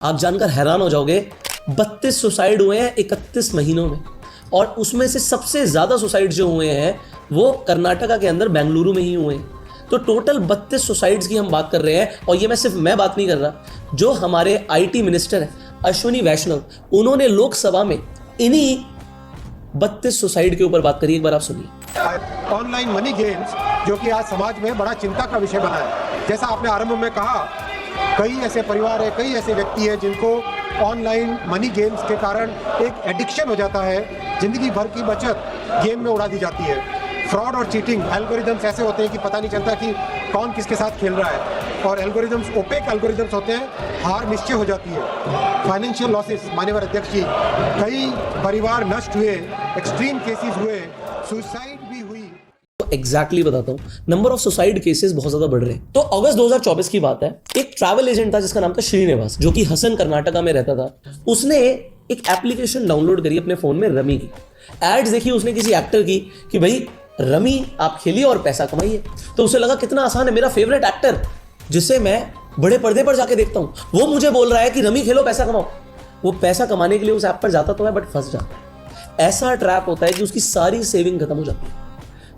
आप जानकर हैरान हो जाओगे, 32 सुसाइड हुए हैं 31 महीनों में। और उसमें से सबसे ज्यादा सुसाइड जो हुए हैं वो कर्नाटका के अंदर बेंगलुरु में ही हुए हैं। तो टोटल 32 सुसाइड्स की हम बात कर रहे हैं। और ये मैं बात नहीं कर रहा, जो हमारे आईटी मिनिस्टर है अश्विनी वैष्णव, उन्होंने लोकसभा में इन्हीं 32 सुसाइड के ऊपर बात करी। एक बार आप सुनिए। ऑनलाइन मनी गेम्स जो कि आज समाज में बड़ा चिंता का विषय बना है। जैसा आपने आरंभ में कहा, कई ऐसे परिवार है, कई ऐसे व्यक्ति हैं जिनको ऑनलाइन मनी गेम्स के कारण एक एडिक्शन हो जाता है। जिंदगी भर की बचत गेम में उड़ा दी जाती है। फ्रॉड और चीटिंग एल्गोरिदम्स ऐसे होते हैं कि पता नहीं चलता कि कौन किसके साथ खेल रहा है। और एल्गोरिदम्स ओपेक एल्गोरिदम्स होते हैं, हार निश्चय हो जाती है। फाइनेंशियल लॉसेस, माननीय अध्यक्ष जी, कई परिवार नष्ट हुए, एक्सट्रीम केसेस हुए, सुसाइड भी हुई। एग्जैक्टली बताता हूं, नंबर ऑफ सुसाइड केसेस बहुत ज्यादा बढ़ रहे हैं। तो अगस्त 2024 की बात है, एक ट्रैवल एजेंट था जिसका नाम था श्रीनिवास, जो कि हसन कर्नाटका में रहता था। उसने एक एप्लीकेशन डाउनलोड करी अपने फोन में, रमी की एड्स देखी उसने किसी एक्टर की कि भाई रमी आप खेलिए और पैसा कमाइए। तो उसे लगा कितना आसान है, मेरा फेवरेट एक्टर जिसे मैं बड़े पर्दे पर जाके देखता हूं, वो मुझे बोल रहा है कि रमी खेलो पैसा कमाओ। वो पैसा कमाने के लिए उस ऐप पर जाता तो है, बट फंस जाता है। ऐसा ट्रैप होता है कि उसकी सारी सेविंग खत्म हो जाती है,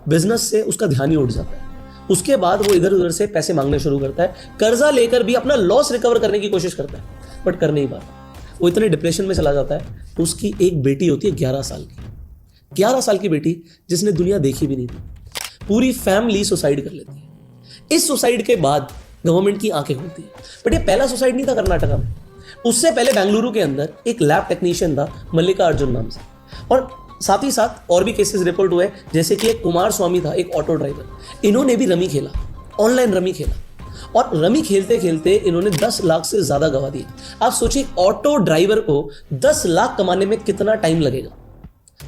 बिजनेस से उसका ध्यान ही उठ जाता है। उसके बाद वो इधर उधर से पैसे मांगने शुरू करता है, कर्जा लेकर भी अपना लॉस रिकवर करने की कोशिश करता है, बट कर नहीं पाता। वो इतने डिप्रेशन में चला जाता है। तो उसकी एक बेटी होती है 11 साल की, 11 साल की बेटी जिसने दुनिया देखी भी नहीं थी। पूरी फैमिली सुसाइड कर लेती है। इस सुसाइड के बाद गवर्नमेंट की आंखें खुलती है। बट ये पहला सुसाइड नहीं था कर्नाटका में। उससे पहले बेंगलुरु के अंदर एक लैब टेक्नीशियन था मल्लिका अर्जुन नाम से, और साथ ही साथ और भी केसेस रिपोर्ट हुए, जैसे कि एक कुमार स्वामी था, एक ऑटो ड्राइवर। इन्होंने भी रमी खेला, ऑनलाइन रमी खेला, और रमी खेलते खेलते इन्होंने 10 लाख से ज्यादा गवा दिए। आप सोचिए, ऑटो ड्राइवर को 10 लाख कमाने में कितना टाइम लगेगा।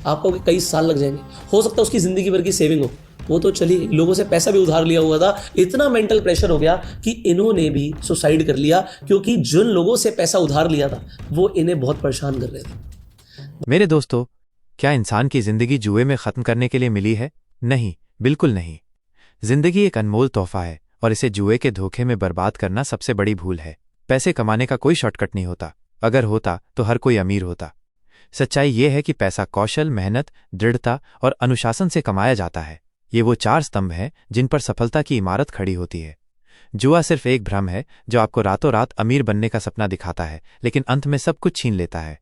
आपको कई साल लग जाएंगे, हो सकता है उसकी जिंदगी भर की सेविंग हो। वो तो चलिए, लोगों से पैसा भी उधार लिया हुआ था। इतना मेंटल प्रेशर हो गया कि इन्होंने भी सुसाइड कर लिया, क्योंकि जिन लोगों से पैसा उधार लिया था वो इन्हें बहुत परेशान कर रहे थे। मेरे दोस्तों, क्या इंसान की जिंदगी जुए में खत्म करने के लिए मिली है? नहीं, बिल्कुल नहीं। जिंदगी एक अनमोल तोहफा है और इसे जुए के धोखे में बर्बाद करना सबसे बड़ी भूल है। पैसे कमाने का कोई शॉर्टकट नहीं होता। अगर होता तो हर कोई अमीर होता। सच्चाई यह है कि पैसा कौशल, मेहनत, दृढ़ता और अनुशासन से कमाया जाता है। ये वो 4 स्तंभ हैं जिन पर सफलता की इमारत खड़ी होती है। जुआ सिर्फ एक भ्रम है जो आपको रातों रात अमीर बनने का सपना दिखाता है, लेकिन अंत में सब कुछ छीन लेता है।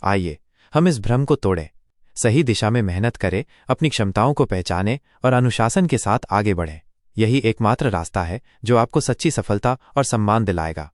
आइए हम इस भ्रम को तोड़ें, सही दिशा में मेहनत करें, अपनी क्षमताओं को पहचानें और अनुशासन के साथ आगे बढ़ें। यही एकमात्र रास्ता है जो आपको सच्ची सफलता और सम्मान दिलाएगा।